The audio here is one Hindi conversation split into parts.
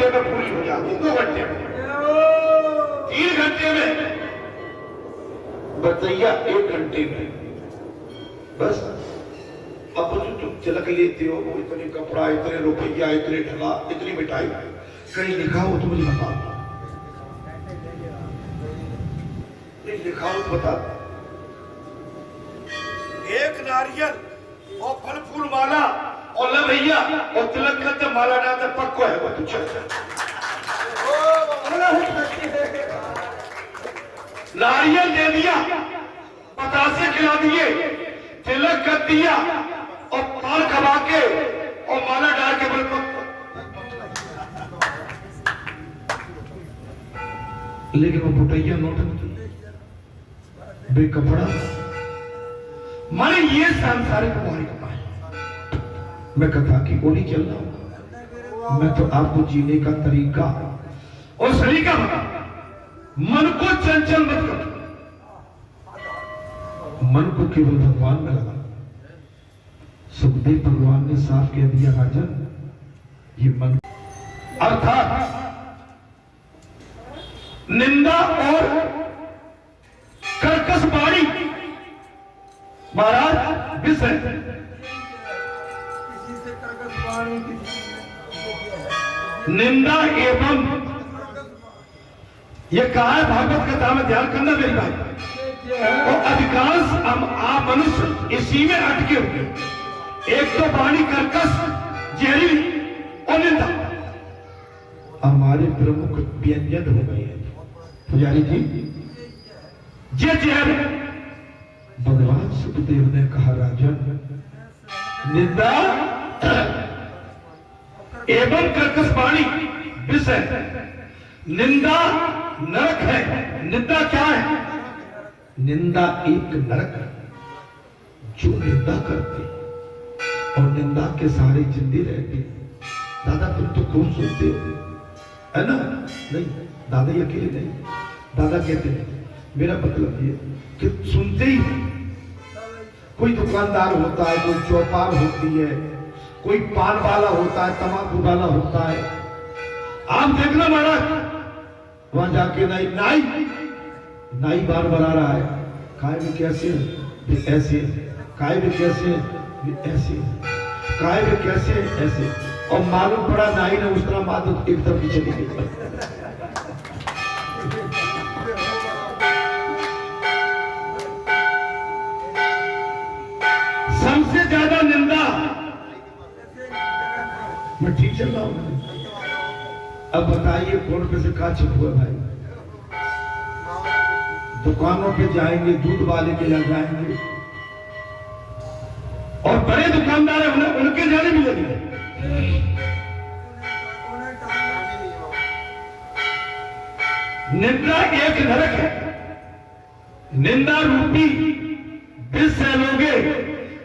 घंटे में पूरी हो जाती, 2 घंटे में, 3 घंटे में, बतैया 1 घंटे में। बस अब जो तुम तिलक लेते हो वो इतने कपड़ा, इतने रुपया, इतने ढला, इतनी मिठाई, कहीं लिखा हो तो मुझे बता दो, नहीं लिखा हो तो बता दो। एक नारियल और फल फूल माला और ले भैया और तिलक करते माला डालते पक्को है वो तू चल। नारियल दे दिया, बतासे खिला दिए, तिलक कर दिया और पान खवा के और माला डाल के बोल पक्को। लेकिन वो बुटैया नोटंकी, बेकपड़ा, माने ये सांसारिक मोह का है। मैं कथा की गोली चल रहा हूं, मैं तो आपको जीने का तरीका और सलीका बता। मन को चंचल मत करो, मन को केवल भगवान में लगा। सुखदेव भगवान ने साफ कह दिया, राजन ये मन अर्थात निंदा और कर्कश वाणी महाराज विषय, निंदा एवं, ये कहा है भागवत कथा में, ध्यान करना मेरी बात। और अधिकांश हम आप मनुष्य इसी में अटके हुए, एक तो वाणी कर्कश, जहरीली और निंदा हमारे प्रमुख व्यंजन हो गए हैं। पुजारी जी, ये जहर भगवान सुखदेव ने कहा, राजन निंदा एवं कर्कश वाणी विषय, निंदा नरक है। निंदा क्या है? निंदा एक नरक है। जो निंदा करते और निंदा के सहारे जिंदे रहते। दादा तुम तो खूब सुनते हो, है ना? नहीं दादा ये अकेले नहीं, दादा कहते हैं मेरा मतलब ये कि सुनते ही कोई दुकानदार होता है, कोई चौपाल होती है, कोई पान वाला होता है, तंबाकू वाला होता है। आप देखना महाराज वहां जाके नाई बार बना रहा है, काय भी कैसे भी ऐसे, काय भी कैसे भी ऐसे, काय भी कैसे ऐसे, और मालूम पड़ा नाई ने उस तरह माधव एक तरफ की चली गई। सबसे ज्यादा निंदा, मैं ठीक चल रहा हूं। अब बताइए कौन पे से कहा छिप हुआ भाई? दुकानों पे जाएंगे, दूध वाले के यहाँ जाएंगे, और बड़े दुकानदार है उनके जाने भी लगे। निंदा एक नरक है। निंदा रूपी विष से लोगे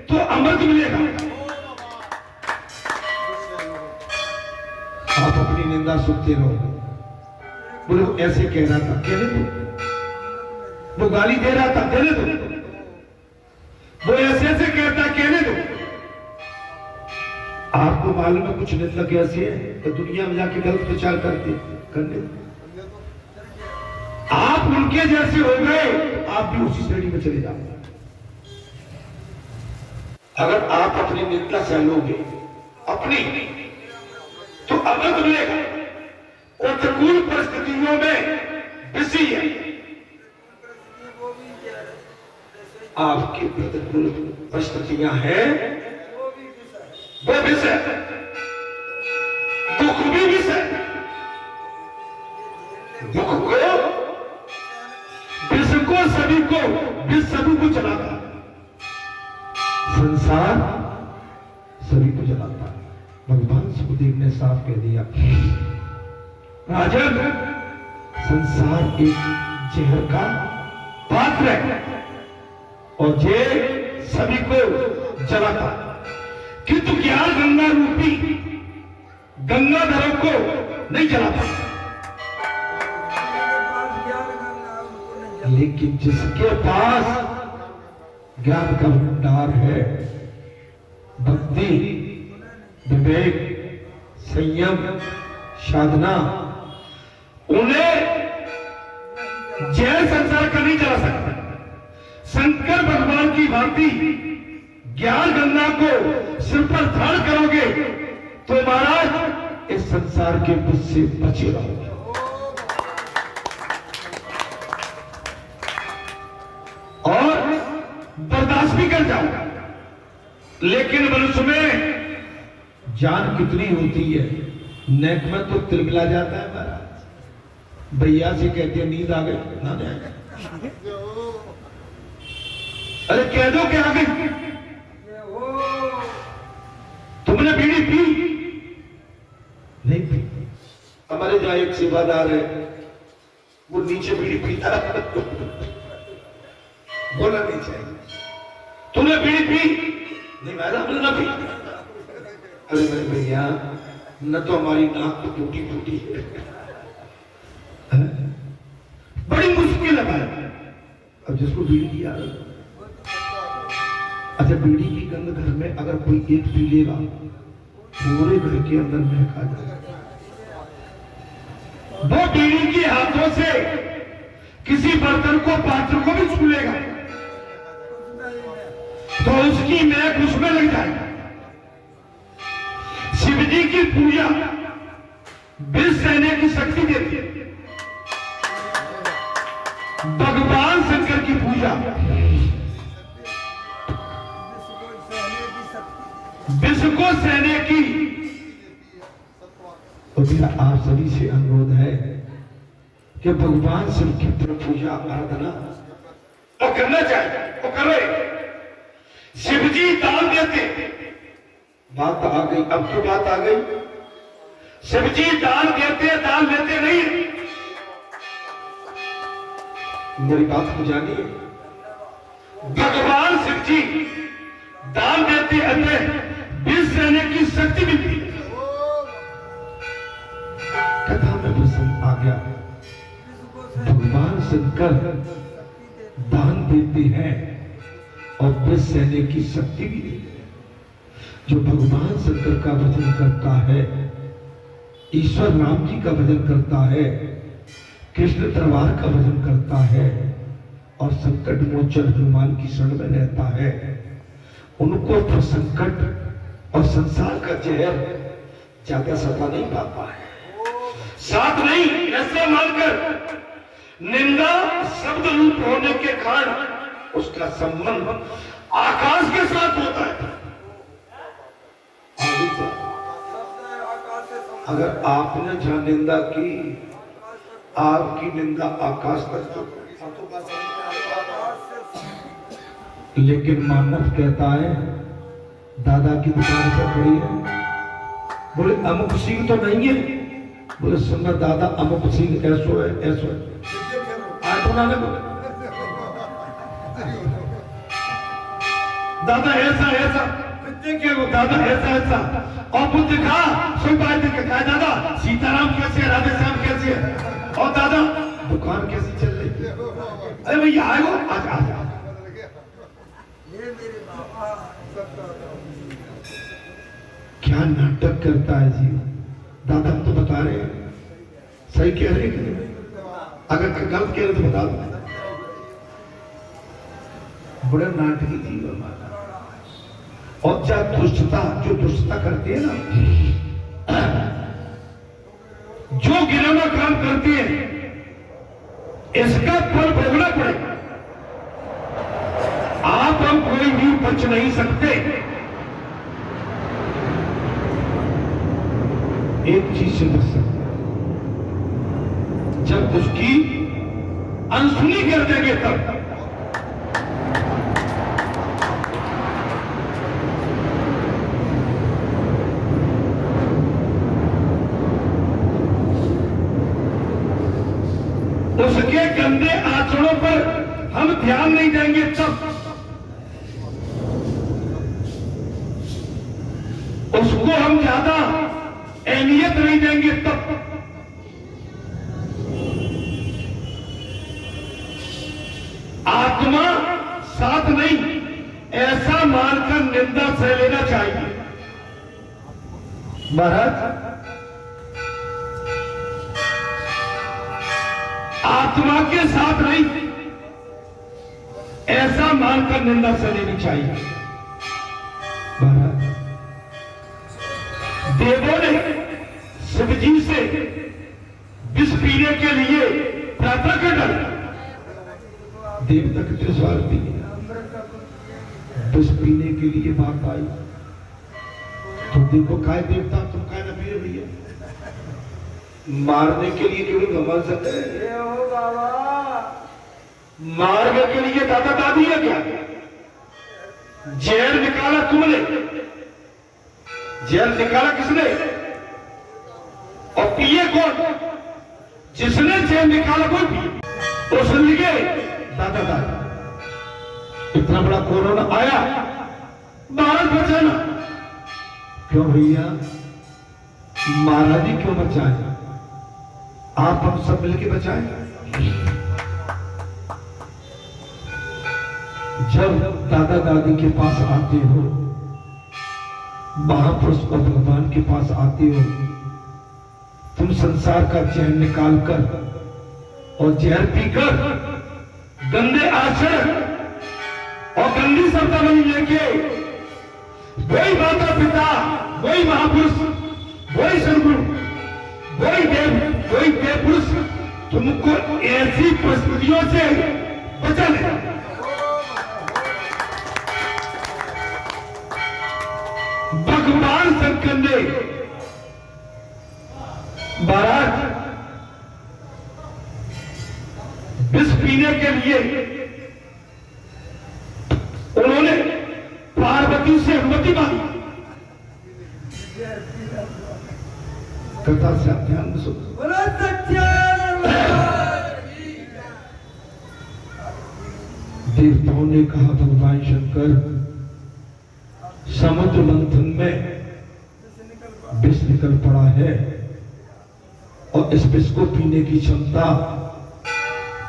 तो अमृत मिलेगा। आप अपनी निंदा सुनते रहो। बोलो ऐसे कह रहा था, कहने दो। वो गाली दे रहा था, कहने दो। वो ऐसे ऐसे कहता, कहने दो। आपको मालूम है कुछ निंदा कैसी है तो दुनिया में जाके गलत प्रचार करते, करने दो। आप उनके जैसे हो गए, आप भी उसी श्रेणी में चले जाओगे। अगर आप अपनी निंदा सहलोगे अपनी, तो अमृत मिलेगा। प्रतिकूल परिस्थितियों में विषय है। आपकी प्रतिकूल परिस्थितियां हैं, वो विषय, दुख भी विषय, दुख को विष को सभी को, विष सभी को जलाता है, संसार सभी को जलाता है। भगवान सुखदेव ने साफ कह दिया, राजन संसार एक जहर का पात्र है और ये सभी को जलाता, किंतु ज्ञान गंगा रूपी गंगाधरों को नहीं जलाता। लेकिन जिसके पास ज्ञान का भंडार है, भक्ति, विवेक, संयम, साधना उन्हें जैन संसार का नहीं चला सकता। शंकर भगवान की भांति ज्ञान गंगा को सिर पर धारण करोगे तो महाराज इस संसार के विष से बचे रहोगे। और बर्दाश्त भी कर जाओगे। लेकिन मनुष्य में जान कितनी होती है, नेक में तो तिलमिला जाता है महाराज। भैया से कहते हैं नींद आ गई ना, अरे कह दो कि आ गई। तुमने बीड़ी पी? नहीं पी। हमारे जहां एक सेवादार है, वो नीचे बीड़ी पीता बोला नहीं चाहिए। तुमने बीड़ी पी? नहीं मैडम हमने ना पी। अरे मेरे भैया न तो हमारी नाक तो टूटी फूटी है, बड़ी मुश्किल है भाई। अब जिसको बीड़ी की आदत, अच्छा बीड़ी की गंध घर में अगर कोई एक पी लेगा पूरे घर के अंदर महक आ जाएगा। वो बीड़ी के हाथों से किसी बर्तन को पात्र को भी छू लेगा तो उसकी महक उसमें लग जाएगी। शिव जी की पूजा विष सहने की शक्ति देती है। भगवान शंकर की पूजा विष को सहने की। तो मेरा आप सभी से अनुरोध है कि भगवान शिव की पूजा आराधना तो करना चाहिए, तो करे। शिव जी दान देते, बात आ गई, अब तो बात आ गई। शिव जी दान देते, दान लेते नहीं। मेरी बात को जानिए, भगवान शिव जी दान देते अंदर विष सहने की शक्ति मिलती है। कथा में प्रसंग आ गया, भगवान शंकर दान देते हैं और विष सहने की शक्ति भी देते हैं। जो भगवान शंकर का भजन करता है, ईश्वर राम जी का भजन करता है, कृष्ण दरबार का भजन करता है और संकट मोचन हनुमान की शरण में रहता है, उनको तो संकट और संसार का जहर ज्यादा सता नहीं पाता है। साथ नहीं ऐसा मानकर निंदा शब्द रूप होने के कारण उसका संबंध आकाश के साथ होता है। अगर आपने जहां निंदा की, आपकी निंदा आकाश तक। लेकिन मानव कहता है दादा की दुकान पर खड़ी है, बोले अमुक सिंह तो नहीं है, बोले सुनना दादा अमुक सिंह ऐसो है, ऐसो है। आज तो ना बोले दादा ऐसा ऐसा, देखिए वो दादा ऐसा ऐसा, और बुद्ध दिखा सुन पाए कहा दादा सीताराम कैसे है, राधे श्याम कैसे है, और दादा दुकान कैसी चल रही है। अरे भैया आए हो, आज आ जाओ। क्या नाटक करता है जी। दादा हम तो बता रहे हैं, सही कह रहे हैं, अगर गलत कह रहे तो बता दो। बड़ा नाटकी जीव हमारा। और क्या दुष्टता, जो दुष्टता करती है ना, जो गिराना काम करती है, इसका फल भोगना पड़ेगा। आप हम कोई भी बच नहीं सकते। एक चीज से बच सकते, जब उसकी अनसुनी कर देंगे तब। उसके गंदे आचरणों पर हम ध्यान नहीं देंगे तब, उसको हम ज्यादा अहमियत नहीं देंगे तब, आत्मा साथ नहीं ऐसा मानकर निंदा सह लेना चाहिए। महाराज आत्मा के साथ नहीं, ऐसा मानकर निंदा से लेनी चाहिए। महाराज देवों ने शिव जी से विष पीने के लिए प्रार्थना कर डाली। देवता कितने स्वार्थी, विष पीने के लिए बात आई तो देखो काय देवता तुम काय ना पी रही है, मारने के लिए क्यों घमंड सकते हैं? मारने के लिए दादा दादी है क्या? जहर निकाला तुमने, जहर निकाला किसने और पिए कौन? जिसने जहर निकाला कोई पिए, उस लिए दादा दादी। इतना बड़ा कोरोना आया, भारत बचाना क्यों भैया? महाराज जी क्यों बचाए? आप हम सब मिलके बचाए। जब दादा दादी के पास आते हो, महापुरुष और भगवान के पास आते हो, तुम संसार का जहर निकालकर और जहर पीकर गंदे आचरण और गंदी शब्दावली लेके वही माता पिता, वही महापुरुष, वही सदगुरु, वही देव पुरुष तुमको ऐसी परिस्थितियों से बचा ले। भगवान शंकर ने महाराज विष पीने के लिए उन्होंने पार्वती से अनुमति मांगी। कथा से आप ध्यान में सुनो। देवताओं ने कहा भगवान शंकर समुद्र मंथन में विष निकल पड़ा है और इस विष को पीने की क्षमता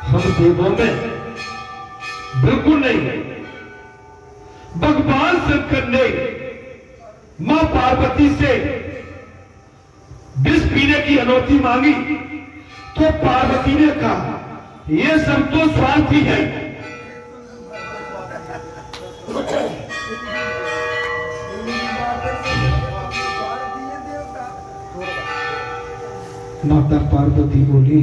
हम देवों में बिल्कुल नहीं है। भगवान शंकर ने मां पार्वती से विष पीने की अनुमति मांगी तो पार्वती ने कहा यह सब तो स्वार्थी है। माता पार्वती बोली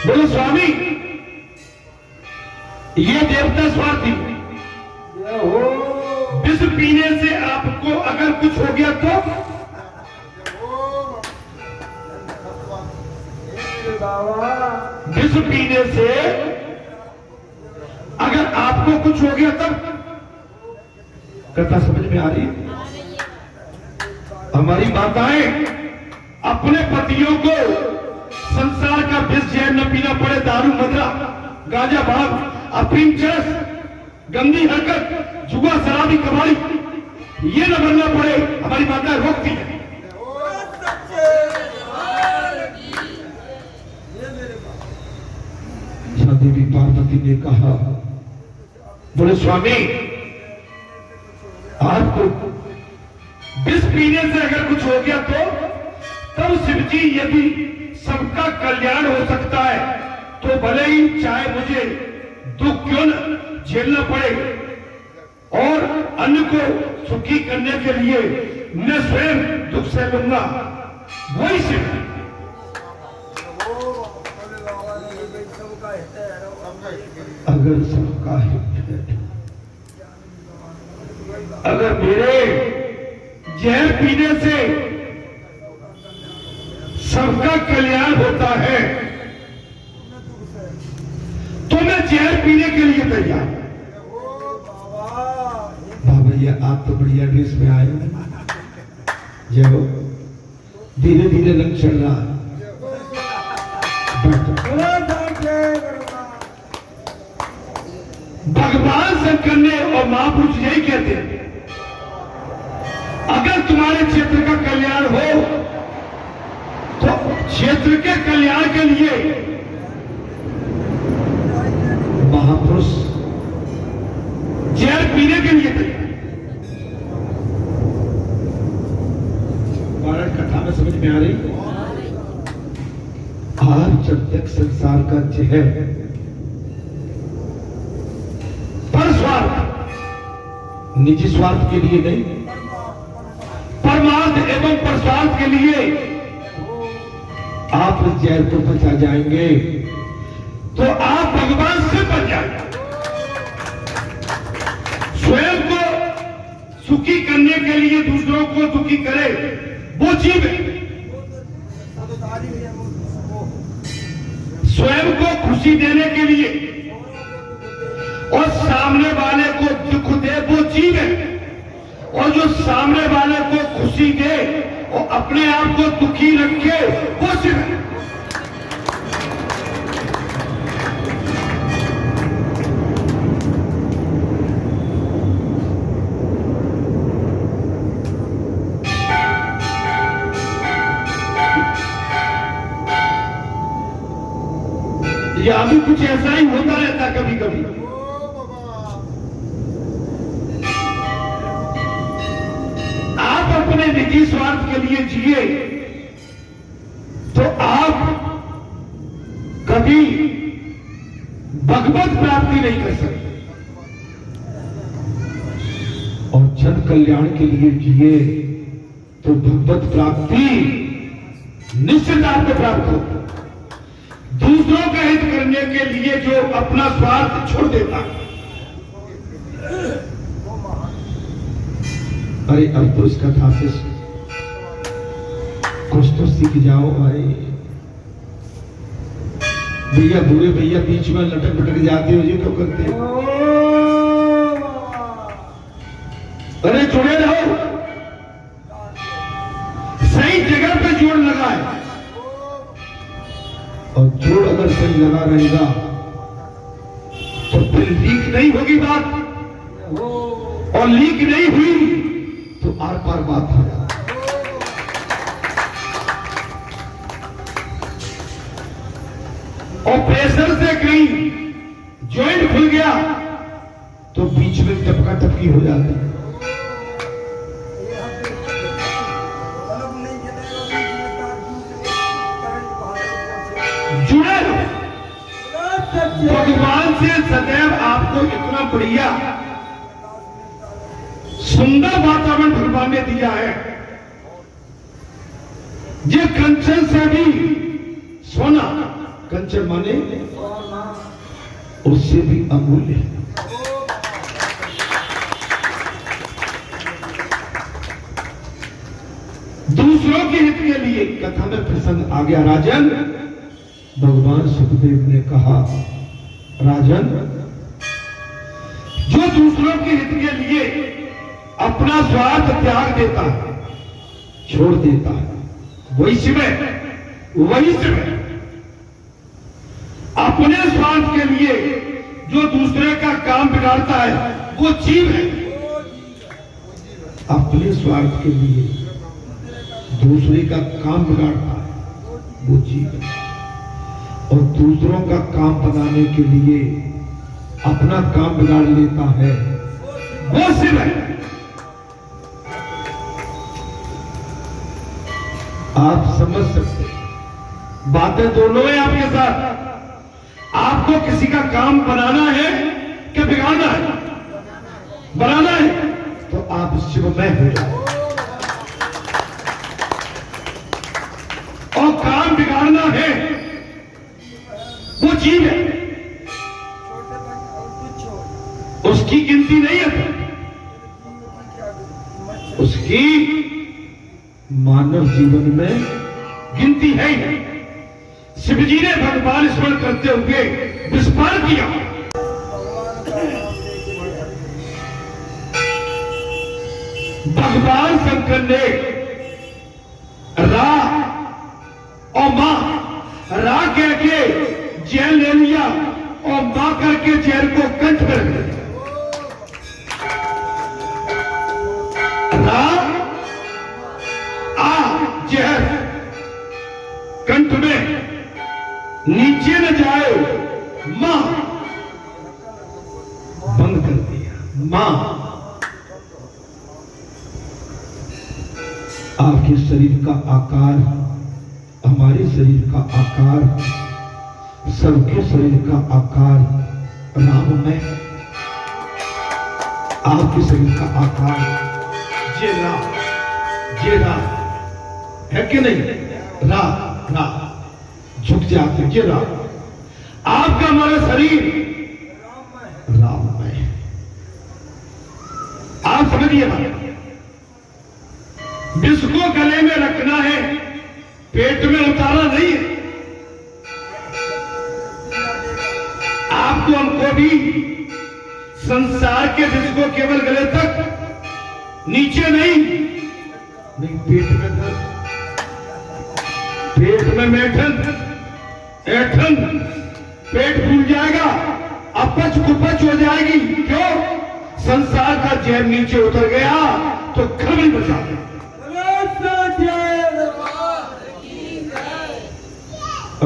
बोले स्वामी ये देवता स्वार्थी, विष पीने से आपको अगर कुछ हो गया तो विष पीने से अगर आपको कुछ हो गया तब। कथा समझ में आ रही? हमारी माताएं अपने पतियों को संसार का विष जहर न पीना पड़े, दारू मदरा गांजा भाग अफीम चरस गंदी हरकत जुआ शराबी कबाड़ी ये न बनना पड़े, हमारी माताएं रोकती है। देवी पार्वती ने कहा बोले स्वामी आपको विष पीने से अगर कुछ हो गया तो तब शिव जी यदि सबका कल्याण हो सकता है तो भले ही चाहे मुझे दुख क्यों न झेलना पड़े और अन्य को सुखी करने के लिए मैं स्वयं दुख सह लूंगा। वही शिव अगर सबका हित है, अगर मेरे जहर पीने से सबका कल्याण होता है तो मैं जहर पीने के लिए तैयार। बाबा ये आप तो बढ़िया ड्रेस में आए हो, जब धीरे धीरे रंग चढ़ रहा है। भगवान शंकर ने और महापुरुष यही कहते हैं अगर तुम्हारे क्षेत्र का कल्याण हो तो क्षेत्र के कल्याण के लिए महापुरुष जहर पीने के लिए थे। प्रत्यक्ष संसार का जहर पर स्वार्थ, निजी स्वार्थ के लिए नहीं, परमार्थ एवं परस्वार्थ के लिए आप इस जहर को बचा जाएंगे तो आप भगवान से बच जाएंगे। स्वयं को सुखी करने के लिए दूसरों को दुखी करे वो जीव है। स्वयं को खुशी देने के लिए और सामने वाले को दुख दे वो जीव है। और जो सामने वाले को खुशी दे और अपने आप को दुखी रखे वो शिव है। यहां भी कुछ ऐसा ही होता रहता कभी कभी। आप अपने निजी स्वार्थ के लिए जिए तो आप कभी भगवत प्राप्ति नहीं कर सकते, और जन कल्याण के लिए जिए तो भगवत प्राप्ति निश्चित आपको प्राप्त होगी। दूसरों का हित करने के लिए जो अपना स्वार्थ छोड़ देता है, अरे अब तो इस कथा से कुछ तो सीख जाओ भाई। भैया बुरे भैया बीच में लटक भटक जाते हो जी, क्यों करते हो? अरे जुड़े रहो, सही जगह पे जोड़ लगा है, और जोड़ अगर सही लगा रहेगा तो फिर लीक नहीं होगी बात, और लीक नहीं हुई तो आर पार बात हो जाए। और प्रेशर से कहीं जॉइंट खुल गया तो बीच में टपका टपकी हो जाती है। जुड़े भगवान से सदैव आपको इतना बढ़िया सुंदर वातावरण भगवान ने दिया है, ये कंचन से भी सोना, कंचन माने उससे भी अमूल्य है। दूसरों के हित के लिए कथा में प्रसंग आ गया। राजन, भगवान सुखदेव ने कहा, राजन जो दूसरों के हित के लिए अपना स्वार्थ त्याग देता है, छोड़ देता है, वही शिव है, वही शिव है। अपने स्वार्थ के लिए जो दूसरे का काम बिगाड़ता है वो जीव है। अपने स्वार्थ के लिए दूसरे का काम बिगाड़ता है वो जीव है, और दूसरों का काम बनाने के लिए अपना काम बिगाड़ लेता है वो शिव है। आप समझ सकते, बातें दोनों है आपके साथ। आपको किसी का काम बनाना है कि बिगाड़ना है? बनाना है तो आप शिवमय हो जाओ, और काम बिगाड़ना है वो जीव है, उसकी गिनती नहीं है, उसकी मानव जीवन में गिनती है ही नहीं। शिवजी ने भगवान स्मरण करते हुए विस्फार किया। भगवान शंकर ने रा और मां, रा कह के जैन ले लिया और मां करके जैन को कंठ में रख दिया। रा जहर कंठ में नीचे न जाए, मां बंद कर दिया। मां, आपके शरीर का आकार, हमारे शरीर का आकार सबके शरीर का आकार राममय, आपके शरीर का आकार ये राम है कि नहीं? राम झुक जाते ये राम। आपका हमारा शरीर राममय है। आप समझिए बात। विष को गले में रखना है, पेट में उतारना नहीं है। आपको हमको भी संसार के विष को केवल गले तक, नीचे नहीं पेट में दर्द, पेट में मैठन ऐठन, पेट फूल जाएगा, अपच कुपच हो जाएगी। क्यों? संसार का जहर नीचे उतर गया तो खबरी बचा गया।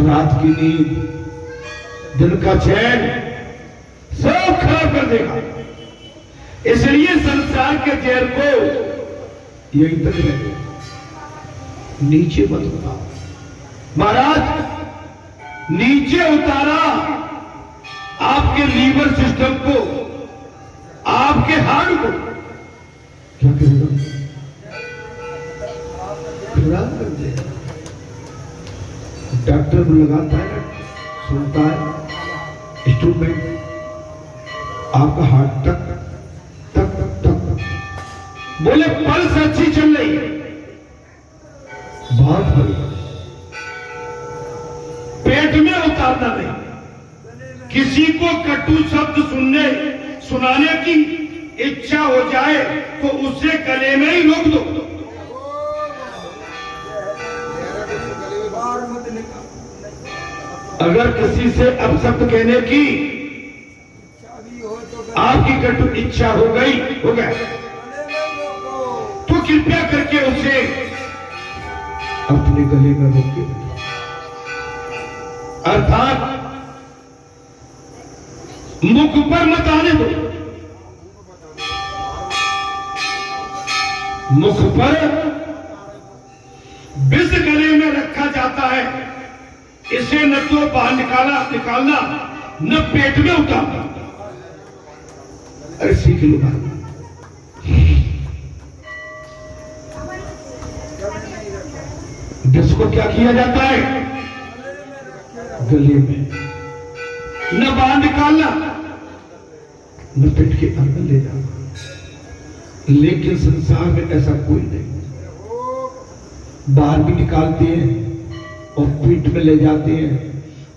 रात की नींद, दिन का चैन सब खराब कर देगा। इसलिए संसार के जहर को यहीं तक रहे, नीचे मत उतारो। महाराज नीचे उतारा आपके लीवर सिस्टम को, आपके हार्ट को, क्या करेगा? खराब कर देगा। डॉक्टर को लगाता है, सुनता है इंस्ट्रूमेंट, आपका हार्ट टक टक टक, बोले पल्स अच्छी चल रही है, बहुत बढ़िया। पेट में उतारना नहीं। किसी को कटु शब्द सुनाने की इच्छा हो जाए तो उसे गले में ही रोक दो। अगर किसी से अपशब्द कहने की आपकी कटु इच्छा हो गया तो कृपया करके उसे अपने गले में रोके, अर्थात मुख पर मत आने दो। मुख पर विष गले में रखा जाता है, इसे न तो बाहर निकालना न पेट में उतारना। अरे सीख लो बात। विष को क्या किया जाता है? गले में, न बाहर निकालना न पेट के अंदर ले जाना। लेकिन संसार में ऐसा कोई नहीं। बाहर भी निकालते हैं और पेट में ले जाते हैं,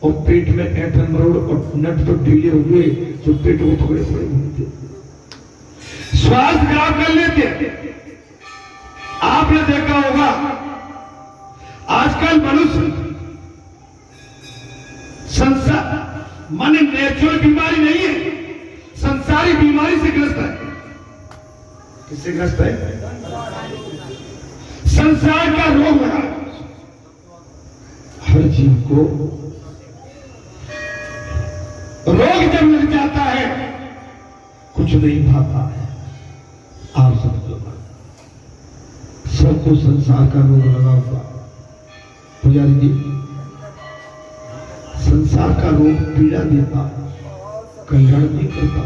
और पेट में ऐठन मरोड़ और नट तो ढीले हुए जो पेट को थोड़े थोड़े घूमते, स्वास्थ्य खराब कर लेते हैं। आपने देखा होगा आजकल मनुष्य संसार माने नेचुरल बीमारी नहीं है, संसारी बीमारी से ग्रस्त है। किससे ग्रस्त है? संसार का रोग लगा। हर जीव को रोग जब लग जाता है कुछ नहीं भाता है। आप सबको संसार का रोग लगा हुआ। पुजारी जी, संसार का रोग पीड़ा देता, कल्याण नहीं करता।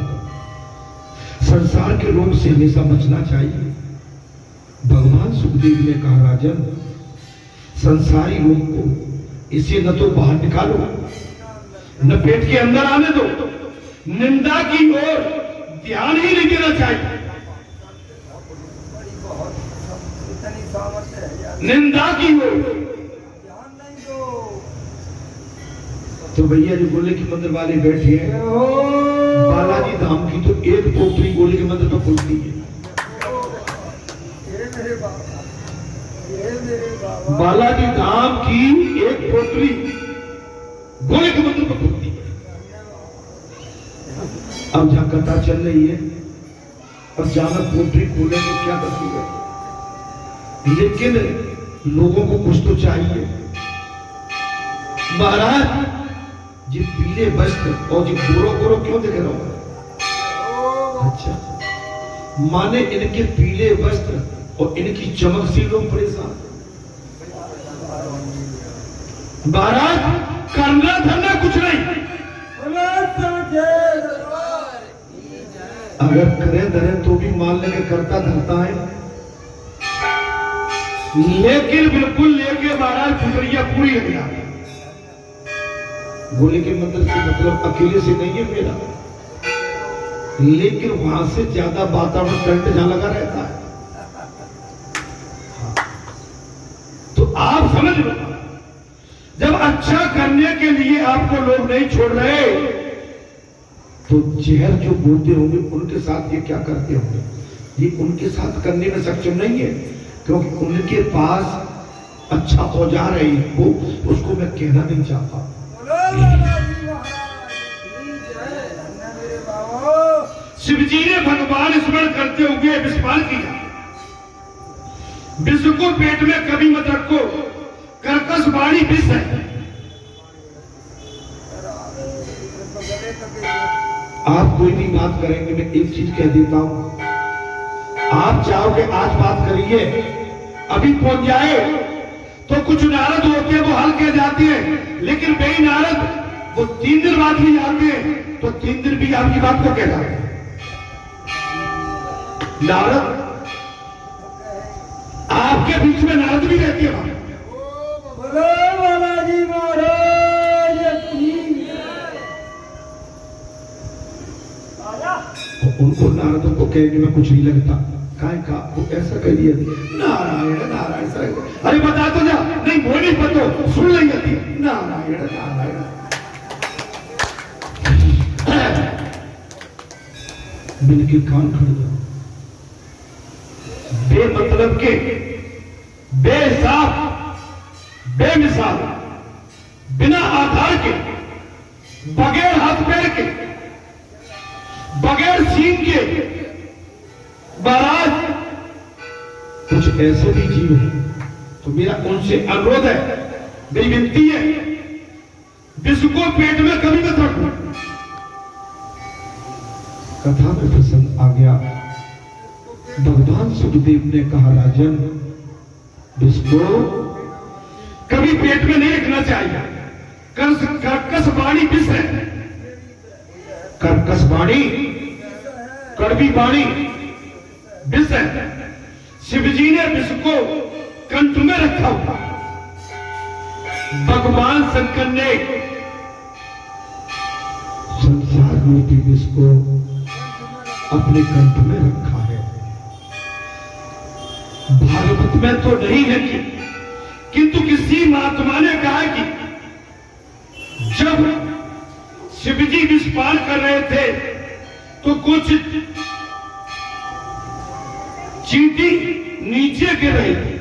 संसार के रोग से हमेशा बचना चाहिए। भगवान सुखदेव ने कहा, राजन संसारी रोग को इसे न तो बाहर निकालो न पेट के अंदर आने दो, निंदा की ओर ध्यान ही नहीं देना चाहिए। निंदा की ओर तो भैया जो गोले के मंदिर वाले बैठे हैं, बालाजी धाम की तो एक पोखरी गोले के मंदिर तो खुलती है। बालाजी धाम की एक पोखरी गोले के मंदिर पर खुलती है। अब जहां कथा चल रही है और जहां पोखरी खोले तो क्या करती है, लेकिन लोगों को कुछ तो चाहिए। महाराज जी पीले वस्त्र और जी गोरो गोरो क्यों दिख रहा हूं? अच्छा, माने इनके पीले वस्त्र और इनकी चमक से लोग परेशान। महाराज करना धरना कुछ नहीं। अगर करे धरे तो भी मान लेके करता धरता है, लेकिन बिल्कुल लेके महाराज फुटरिया पूरी लग जाती। गोली के मतलब से मतलब अकेले से नहीं है मेरा, लेकिन वहां से ज्यादा वातावरण करंट जहां लगा रहता है। तो आप समझ लो, जब अच्छा करने के लिए आपको लोग नहीं छोड़ रहे तो जहर जो बोलते होंगे उनके साथ ये क्या करते होंगे, ये उनके साथ करने में सक्षम नहीं है, क्योंकि उनके पास अच्छा औजार है। वो उसको मैं कहना नहीं चाहता। शिवजी ने भगवान स्मरण करते हुए विस्फाल किया, विष को पेट में कभी मत रखो, कर्कश वाणी विष है। आप कोई भी बात करेंगे, मैं एक चीज कह देता हूं, आप चाहोगे आज बात करिए, अभी पहुंच जाए तो कुछ नारद होते हैं वो हल कह जाते हैं, लेकिन बेई नारद वो 3 दिन बाद भी आते हैं तो 3 दिन भी आपकी बात को कह जाते हैं। नारद आपके बीच में नारद भी रहती है। उनको नारदों को कहने में कुछ नहीं लगता, काय का वो ऐसा कह दिया नारायण नारायण। अरे बता तो जा, नहीं वो नहीं पता, सुन नहीं आती नारायण नारायण। बिल्कुल कान खड़ जाओ, बेमतलब के, बेहिसाब, बेमिसाल, बिना आधार के, बगैर हाथ पैर के, बगैर सीन के, महाराज कुछ ऐसे भी जीव हैं, तो मेरा उनसे अनुरोध है, मेरी विनती है, विष को पेट में कभी मत रखो। कथा में प्रसंग आ गया, भगवान सुखदेव ने कहा राजन विष को कभी पेट में नहीं रखना चाहिए, कर्कश वाणी विष है, कर्कश वाणी, कड़वी वाणी विष है। शिवजी ने विष को कंठ में रखा हुआ, भगवान शंकर ने संसार रूपी विष को अपने कंठ में रखा है। भागवत में तो नहीं है किंतु किसी महात्मा ने कहा कि जब शिवजी विषपान कर रहे थे तो कुछ चींटी नीचे गिर रही थी,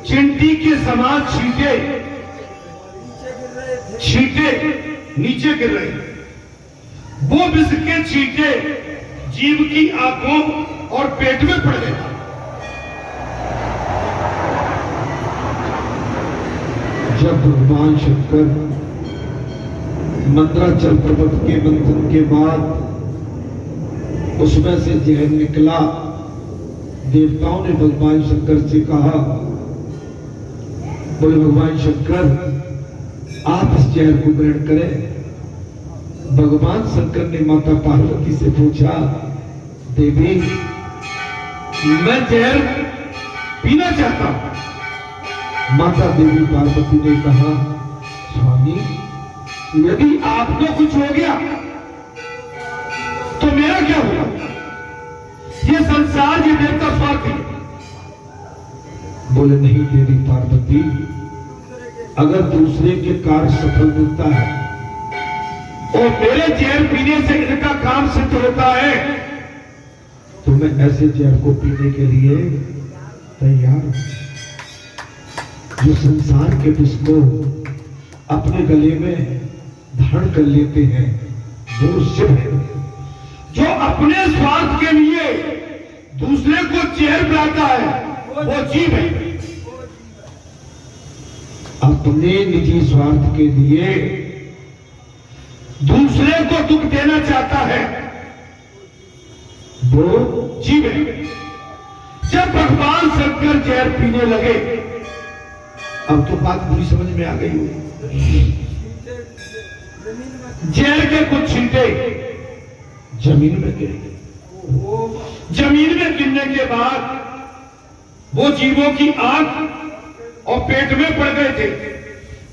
चींटी के समान छींटे नीचे गिर रहे थे। वो विष के छींटे जीव की आंखों और पेट में पड़ गए। जब भगवान शंकर मंत्राचल पर्वत के मंथन के बाद उसमें से जहर निकला, देवताओं ने भगवान शंकर से कहा, बोले भगवान शंकर आप इस जहर को ग्रहण करें। भगवान शंकर ने माता पार्वती से पूछा, देवी मैं जहर पीना चाहता हूं। माता देवी पार्वती ने कहा, स्वामी यदि आपको कुछ हो गया तो मेरा क्या होगा? ये संसार, ये देवता स्वार्थी। बोले नहीं देवी पार्वती, अगर दूसरे के कार्य सफल होता है और मेरे जहर पीने से इनका काम सिद्ध होता है तो मैं ऐसे जहर को पीने के लिए तैयार हूं। जो संसार के विष को अपने गले में धारण कर लेते हैं वो शिव है। जो अपने स्वार्थ के लिए दूसरे को जहर पिलाता है वो जीव है। अपने निजी स्वार्थ के लिए दूसरे को दुख देना चाहता है वो जीव है। जब भगवान शंकर जहर पीने लगे अब तो बात पूरी समझ में आ गई होगी। जहर के कुछ छींटे जमीन में गिरे। जमीन में गिरने के बाद वो जीवों की आंख और पेट में पड़ गए थे।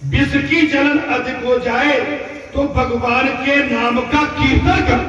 विष की जलन अधिक हो जाए तो भगवान के नाम का कीर्तन कर